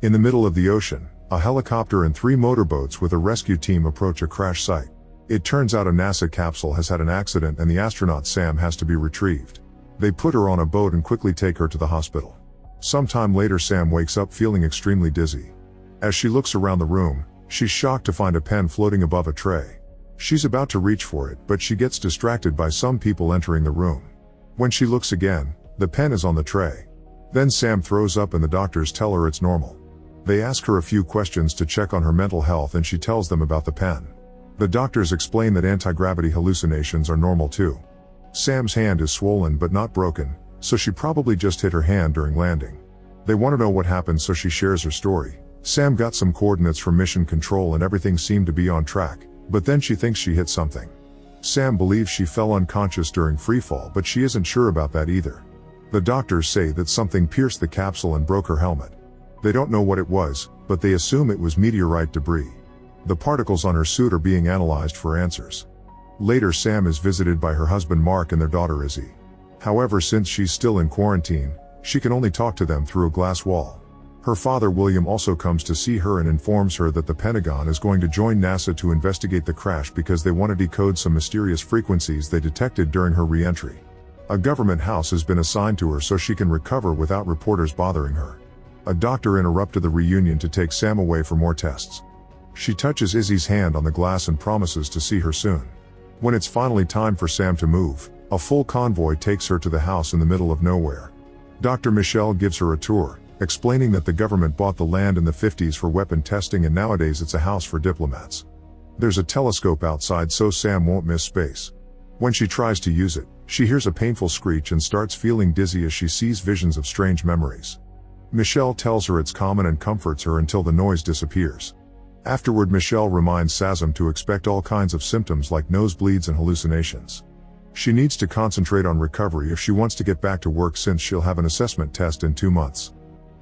In the middle of the ocean, a helicopter and 3 motorboats with a rescue team approach a crash site. It turns out a NASA capsule has had an accident and the astronaut Sam has to be retrieved. They put her on a boat and quickly take her to the hospital. Sometime later Sam wakes up feeling extremely dizzy. As she looks around the room, she's shocked to find a pen floating above a tray. She's about to reach for it, but she gets distracted by some people entering the room. When she looks again, the pen is on the tray. Then Sam throws up and the doctors tell her it's normal. They ask her a few questions to check on her mental health and she tells them about the pen. The doctors explain that anti-gravity hallucinations are normal too. Sam's hand is swollen but not broken, so she probably just hit her hand during landing. They want to know what happened, so she shares her story. Sam got some coordinates from mission control and everything seemed to be on track, but then she thinks she hit something. Sam believes she fell unconscious during freefall, but she isn't sure about that either. The doctors say that something pierced the capsule and broke her helmet. They don't know what it was, but they assume it was meteorite debris. The particles on her suit are being analyzed for answers. Later Sam is visited by her husband Mark and their daughter Izzy. However, since she's still in quarantine, she can only talk to them through a glass wall. Her father William also comes to see her and informs her that the Pentagon is going to join NASA to investigate the crash because they want to decode some mysterious frequencies they detected during her re-entry. A government house has been assigned to her so she can recover without reporters bothering her. A doctor interrupted the reunion to take Sam away for more tests. She touches Izzy's hand on the glass and promises to see her soon. When it's finally time for Sam to move, a full convoy takes her to the house in the middle of nowhere. Dr. Michelle gives her a tour, explaining that the government bought the land in the 50s for weapon testing and nowadays it's a house for diplomats. There's a telescope outside so Sam won't miss space. When she tries to use it, she hears a painful screech and starts feeling dizzy as she sees visions of strange memories. Michelle tells her it's common and comforts her until the noise disappears. Afterward, Michelle reminds Sazam to expect all kinds of symptoms like nosebleeds and hallucinations. She needs to concentrate on recovery if she wants to get back to work since she'll have an assessment test in 2 months.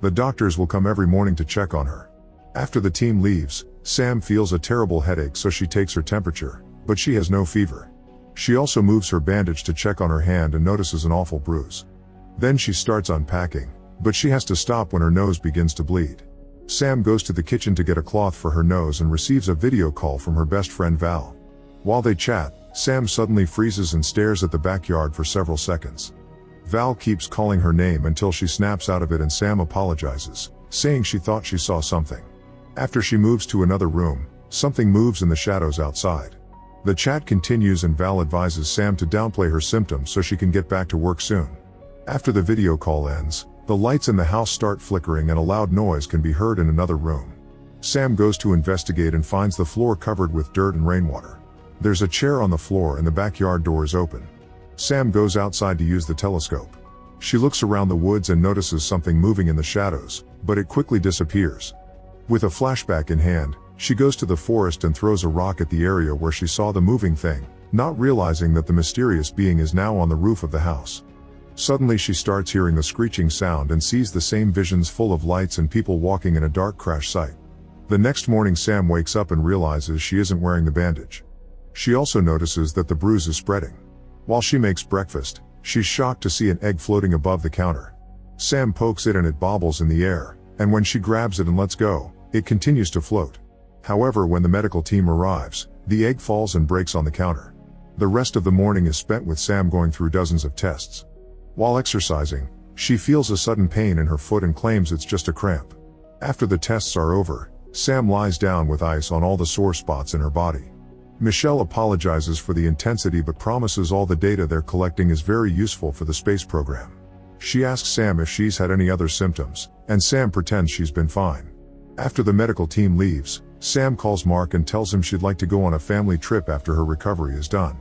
The doctors will come every morning to check on her. After the team leaves, Sam feels a terrible headache so she takes her temperature, but she has no fever. She also moves her bandage to check on her hand and notices an awful bruise. Then she starts unpacking, but she has to stop when her nose begins to bleed. Sam goes to the kitchen to get a cloth for her nose and receives a video call from her best friend Val. While they chat, Sam suddenly freezes and stares at the backyard for several seconds. Val keeps calling her name until she snaps out of it and Sam apologizes, saying she thought she saw something. After she moves to another room, something moves in the shadows outside. The chat continues and Val advises Sam to downplay her symptoms so she can get back to work soon. After the video call ends, the lights in the house start flickering and a loud noise can be heard in another room. Sam goes to investigate and finds the floor covered with dirt and rainwater. There's a chair on the floor and the backyard door is open. Sam goes outside to use the telescope. She looks around the woods and notices something moving in the shadows, but it quickly disappears. With a flashback in hand, she goes to the forest and throws a rock at the area where she saw the moving thing, not realizing that the mysterious being is now on the roof of the house. Suddenly she starts hearing the screeching sound and sees the same visions full of lights and people walking in a dark crash site. The next morning Sam wakes up and realizes she isn't wearing the bandage. She also notices that the bruise is spreading. While she makes breakfast, she's shocked to see an egg floating above the counter. Sam pokes it and it bobbles in the air, and when she grabs it and lets go, it continues to float. However, when the medical team arrives, the egg falls and breaks on the counter. The rest of the morning is spent with Sam going through dozens of tests. While exercising, she feels a sudden pain in her foot and claims it's just a cramp. After the tests are over, Sam lies down with ice on all the sore spots in her body. Michelle apologizes for the intensity but promises all the data they're collecting is very useful for the space program. She asks Sam if she's had any other symptoms, and Sam pretends she's been fine. After the medical team leaves, Sam calls Mark and tells him she'd like to go on a family trip after her recovery is done.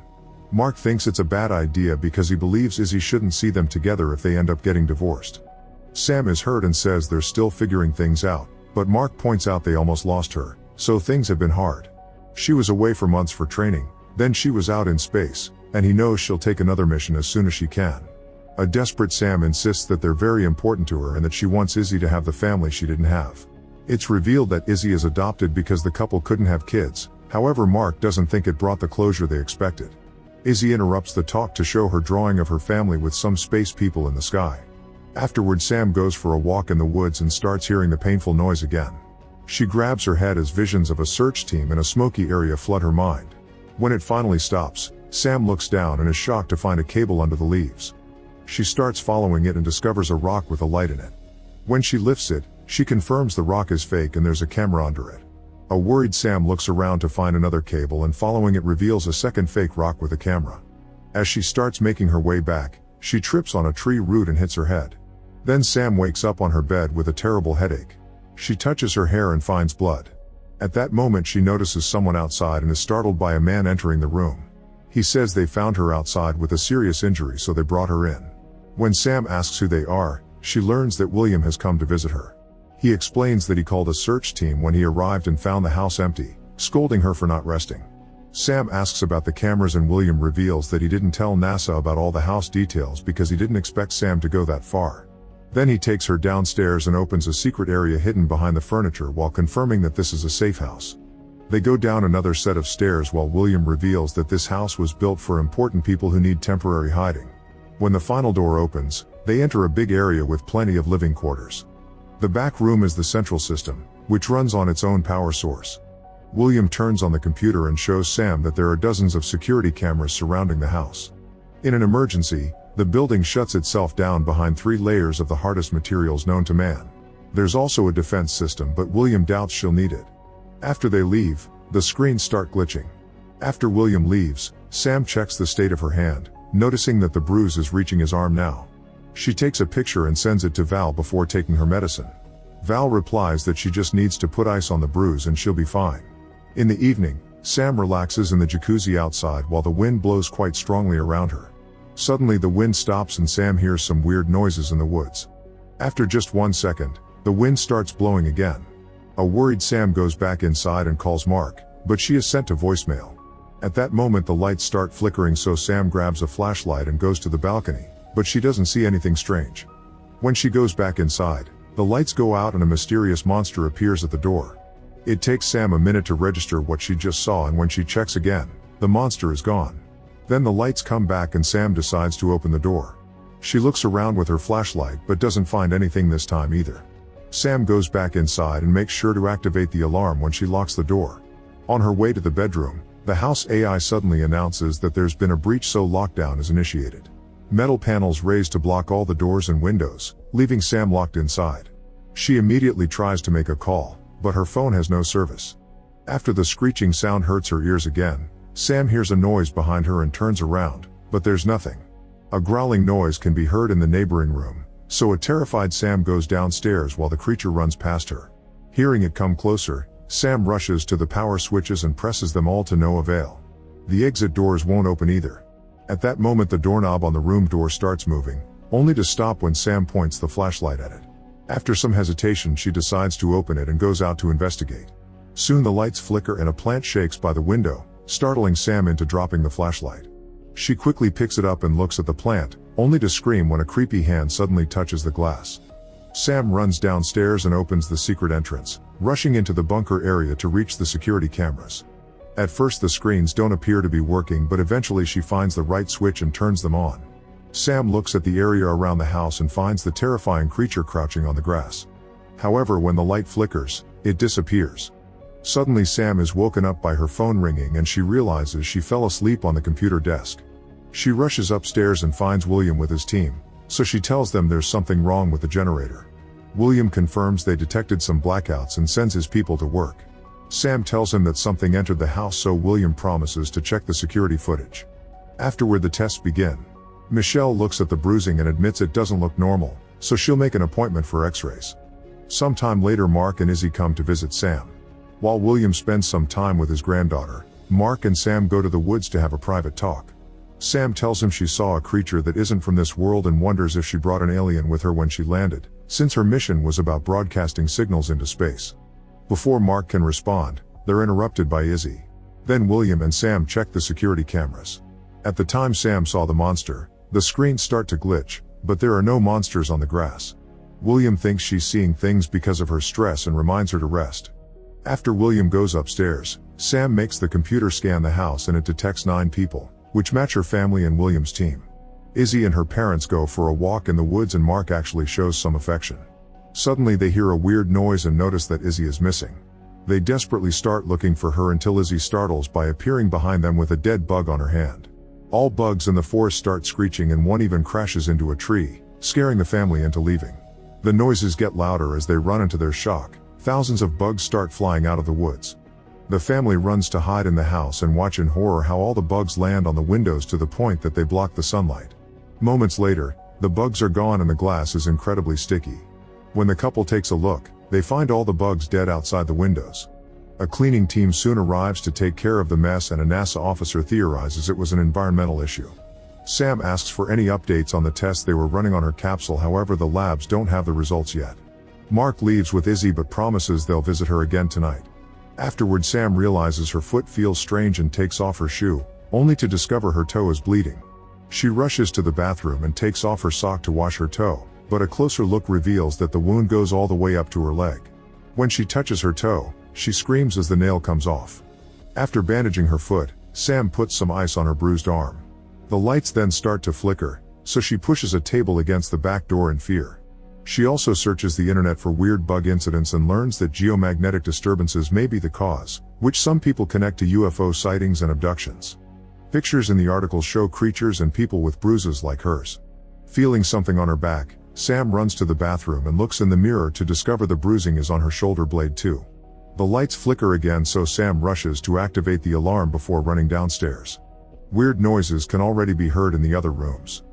Mark thinks it's a bad idea because he believes Izzy shouldn't see them together if they end up getting divorced. Sam is hurt and says they're still figuring things out, but Mark points out they almost lost her, so things have been hard. She was away for months for training, then she was out in space, and he knows she'll take another mission as soon as she can. A desperate Sam insists that they're very important to her and that she wants Izzy to have the family she didn't have. It's revealed that Izzy is adopted because the couple couldn't have kids, however Mark doesn't think it brought the closure they expected. Izzy interrupts the talk to show her drawing of her family with some space people in the sky. Afterward, Sam goes for a walk in the woods and starts hearing the painful noise again. She grabs her head as visions of a search team in a smoky area flood her mind. When it finally stops, Sam looks down and is shocked to find a cable under the leaves. She starts following it and discovers a rock with a light in it. When she lifts it, she confirms the rock is fake and there's a camera under it. A worried Sam looks around to find another cable, and following it reveals a second fake rock with a camera. As she starts making her way back, she trips on a tree root and hits her head. Then Sam wakes up on her bed with a terrible headache. She touches her hair and finds blood. At that moment, she notices someone outside and is startled by a man entering the room. He says they found her outside with a serious injury, so they brought her in. When Sam asks who they are, she learns that William has come to visit her. He explains that he called a search team when he arrived and found the house empty, scolding her for not resting. Sam asks about the cameras and William reveals that he didn't tell NASA about all the house details because he didn't expect Sam to go that far. Then he takes her downstairs and opens a secret area hidden behind the furniture while confirming that this is a safe house. They go down another set of stairs while William reveals that this house was built for important people who need temporary hiding. When the final door opens, they enter a big area with plenty of living quarters. The back room is the central system, which runs on its own power source. William turns on the computer and shows Sam that there are dozens of security cameras surrounding the house. In an emergency, the building shuts itself down behind 3 layers of the hardest materials known to man. There's also a defense system, but William doubts she'll need it. After they leave, the screens start glitching. After William leaves, Sam checks the state of her hand, noticing that the bruise is reaching his arm now. She takes a picture and sends it to Val before taking her medicine. Val replies that she just needs to put ice on the bruise and she'll be fine. In the evening, Sam relaxes in the jacuzzi outside while the wind blows quite strongly around her. Suddenly the wind stops and Sam hears some weird noises in the woods. After just 1 second, the wind starts blowing again. A worried Sam goes back inside and calls Mark, but she is sent to voicemail. At that moment the lights start flickering, so Sam grabs a flashlight and goes to the balcony, but she doesn't see anything strange. When she goes back inside, the lights go out and a mysterious monster appears at the door. It takes Sam a minute to register what she just saw, and when she checks again, the monster is gone. Then the lights come back and Sam decides to open the door. She looks around with her flashlight but doesn't find anything this time either. Sam goes back inside and makes sure to activate the alarm when she locks the door. On her way to the bedroom, the house AI suddenly announces that there's been a breach, so lockdown is initiated. Metal panels raised to block all the doors and windows, leaving Sam locked inside. She immediately tries to make a call, but her phone has no service. After the screeching sound hurts her ears again, Sam hears a noise behind her and turns around, but there's nothing. A growling noise can be heard in the neighboring room, so a terrified Sam goes downstairs while the creature runs past her. Hearing it come closer, Sam rushes to the power switches and presses them all to no avail. The exit doors won't open either. At that moment the doorknob on the room door starts moving, only to stop when Sam points the flashlight at it. After some hesitation she decides to open it and goes out to investigate. Soon the lights flicker and a plant shakes by the window, startling Sam into dropping the flashlight. She quickly picks it up and looks at the plant, only to scream when a creepy hand suddenly touches the glass. Sam runs downstairs and opens the secret entrance, rushing into the bunker area to reach the security cameras. At first the screens don't appear to be working, but eventually she finds the right switch and turns them on. Sam looks at the area around the house and finds the terrifying creature crouching on the grass. However, when the light flickers, it disappears. Suddenly Sam is woken up by her phone ringing and she realizes she fell asleep on the computer desk. She rushes upstairs and finds William with his team, so she tells them there's something wrong with the generator. William confirms they detected some blackouts and sends his people to work. Sam tells him that something entered the house, so William promises to check the security footage. Afterward the tests begin. Michelle looks at the bruising and admits it doesn't look normal, so she'll make an appointment for x-rays. Sometime later Mark and Izzy come to visit Sam. While William spends some time with his granddaughter, Mark and Sam go to the woods to have a private talk. Sam tells him she saw a creature that isn't from this world and wonders if she brought an alien with her when she landed, since her mission was about broadcasting signals into space. Before Mark can respond, they're interrupted by Izzy. Then William and Sam check the security cameras. At the time Sam saw the monster, the screens start to glitch, but there are no monsters on the grass. William thinks she's seeing things because of her stress and reminds her to rest. After William goes upstairs, Sam makes the computer scan the house and it detects 9 people, which match her family and William's team. Izzy and her parents go for a walk in the woods and Mark actually shows some affection. Suddenly they hear a weird noise and notice that Izzy is missing. They desperately start looking for her until Izzy startles by appearing behind them with a dead bug on her hand. All bugs in the forest start screeching and one even crashes into a tree, scaring the family into leaving. The noises get louder as they run into their shock. Thousands of bugs start flying out of the woods. The family runs to hide in the house and watch in horror how all the bugs land on the windows to the point that they block the sunlight. Moments later, the bugs are gone and the glass is incredibly sticky. When the couple takes a look, they find all the bugs dead outside the windows. A cleaning team soon arrives to take care of the mess and a NASA officer theorizes it was an environmental issue. Sam asks for any updates on the tests they were running on her capsule, however the labs don't have the results yet. Mark leaves with Izzy but promises they'll visit her again tonight. Afterward, Sam realizes her foot feels strange and takes off her shoe, only to discover her toe is bleeding. She rushes to the bathroom and takes off her sock to wash her toe, but a closer look reveals that the wound goes all the way up to her leg. When she touches her toe, she screams as the nail comes off. After bandaging her foot, Sam puts some ice on her bruised arm. The lights then start to flicker, so she pushes a table against the back door in fear. She also searches the internet for weird bug incidents and learns that geomagnetic disturbances may be the cause, which some people connect to UFO sightings and abductions. Pictures in the article show creatures and people with bruises like hers. Feeling something on her back, Sam runs to the bathroom and looks in the mirror to discover the bruising is on her shoulder blade too. The lights flicker again, so Sam rushes to activate the alarm before running downstairs. Weird noises can already be heard in the other rooms.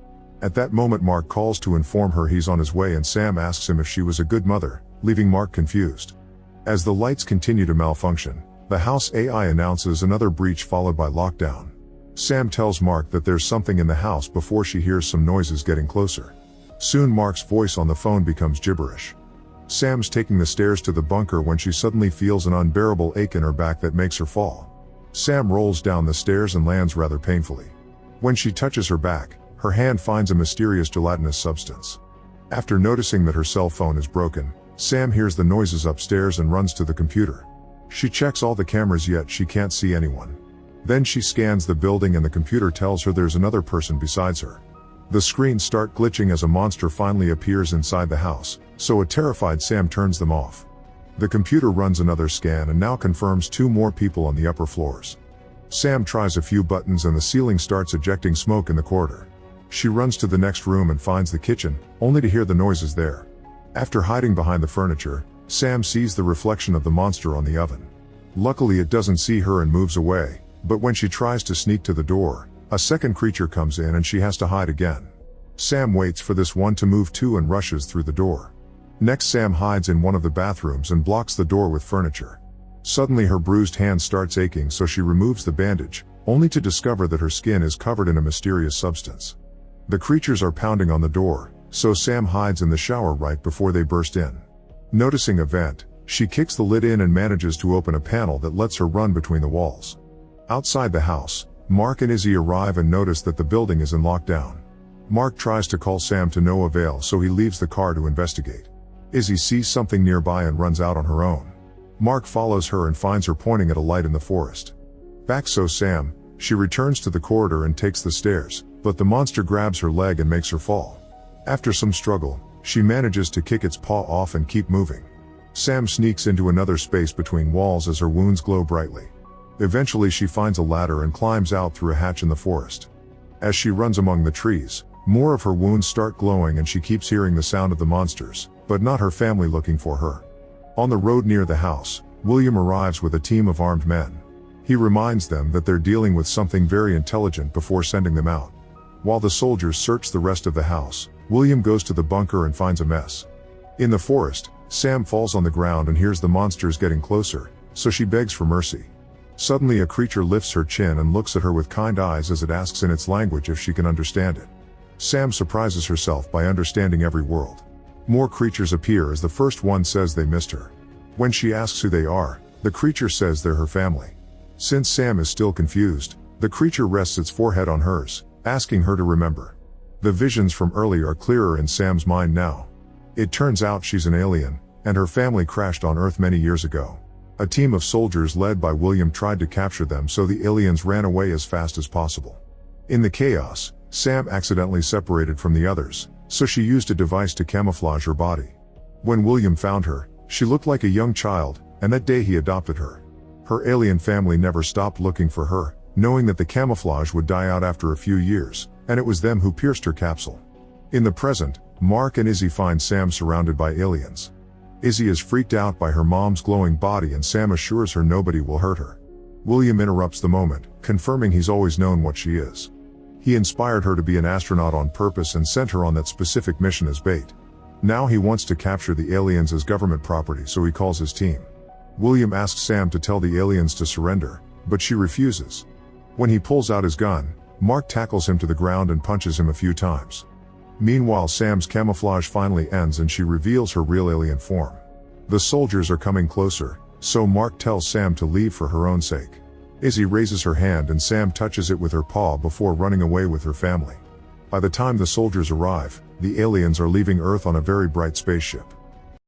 At that moment, Mark calls to inform her he's on his way and Sam asks him if she was a good mother, leaving Mark confused. As the lights continue to malfunction, the house AI announces another breach followed by lockdown. Sam tells Mark that there's something in the house before she hears some noises getting closer. Soon Mark's voice on the phone becomes gibberish. Sam's taking the stairs to the bunker when she suddenly feels an unbearable ache in her back that makes her fall. Sam rolls down the stairs and lands rather painfully. When she touches her back, her hand finds a mysterious gelatinous substance. After noticing that her cell phone is broken, Sam hears the noises upstairs and runs to the computer. She checks all the cameras yet she can't see anyone. Then she scans the building and the computer tells her there's another person besides her. The screens start glitching as a monster finally appears inside the house, so a terrified Sam turns them off. The computer runs another scan and now confirms 2 more people on the upper floors. Sam tries a few buttons and the ceiling starts ejecting smoke in the corridor. She runs to the next room and finds the kitchen, only to hear the noises there. After hiding behind the furniture, Sam sees the reflection of the monster on the oven. Luckily it doesn't see her and moves away, but when she tries to sneak to the door, a second creature comes in and she has to hide again. Sam waits for this one to move too and rushes through the door. Next, Sam hides in one of the bathrooms and blocks the door with furniture. Suddenly her bruised hand starts aching, so she removes the bandage, only to discover that her skin is covered in a mysterious substance. The creatures are pounding on the door, so Sam hides in the shower right before they burst in. Noticing a vent, she kicks the lid in and manages to open a panel that lets her run between the walls. Outside the house, Mark and Izzy arrive and notice that the building is in lockdown. Mark tries to call Sam to no avail, so he leaves the car to investigate. Izzy sees something nearby and runs out on her own. Mark follows her and finds her pointing at a light in the forest. Back so Sam, she returns to the corridor and takes the stairs, but the monster grabs her leg and makes her fall. After some struggle, she manages to kick its paw off and keep moving. Sam sneaks into another space between walls as her wounds glow brightly. Eventually she finds a ladder and climbs out through a hatch in the forest. As she runs among the trees, more of her wounds start glowing and she keeps hearing the sound of the monsters, but not her family looking for her. On the road near the house, William arrives with a team of armed men. He reminds them that they're dealing with something very intelligent before sending them out. While the soldiers search the rest of the house, William goes to the bunker and finds a mess. In the forest, Sam falls on the ground and hears the monsters getting closer, so she begs for mercy. Suddenly a creature lifts her chin and looks at her with kind eyes as it asks in its language if she can understand it. Sam surprises herself by understanding every word. More creatures appear as the first one says they missed her. When she asks who they are, the creature says they're her family. Since Sam is still confused, the creature rests its forehead on hers, asking her to remember. The visions from earlier are clearer in Sam's mind now. It turns out she's an alien, and her family crashed on Earth many years ago. A team of soldiers led by William tried to capture them, so the aliens ran away as fast as possible. In the chaos, Sam accidentally separated from the others, so she used a device to camouflage her body. When William found her, she looked like a young child, and that day he adopted her. Her alien family never stopped looking for her, knowing that the camouflage would die out after a few years, and it was them who pierced her capsule. In the present, Mark and Izzy find Sam surrounded by aliens. Izzy is freaked out by her mom's glowing body and Sam assures her nobody will hurt her. William interrupts the moment, confirming he's always known what she is. He inspired her to be an astronaut on purpose and sent her on that specific mission as bait. Now he wants to capture the aliens as government property, so he calls his team. William asks Sam to tell the aliens to surrender, but she refuses. When he pulls out his gun, Mark tackles him to the ground and punches him a few times. Meanwhile, Sam's camouflage finally ends and she reveals her real alien form. The soldiers are coming closer, so Mark tells Sam to leave for her own sake. Izzy raises her hand and Sam touches it with her paw before running away with her family. By the time the soldiers arrive, the aliens are leaving Earth on a very bright spaceship.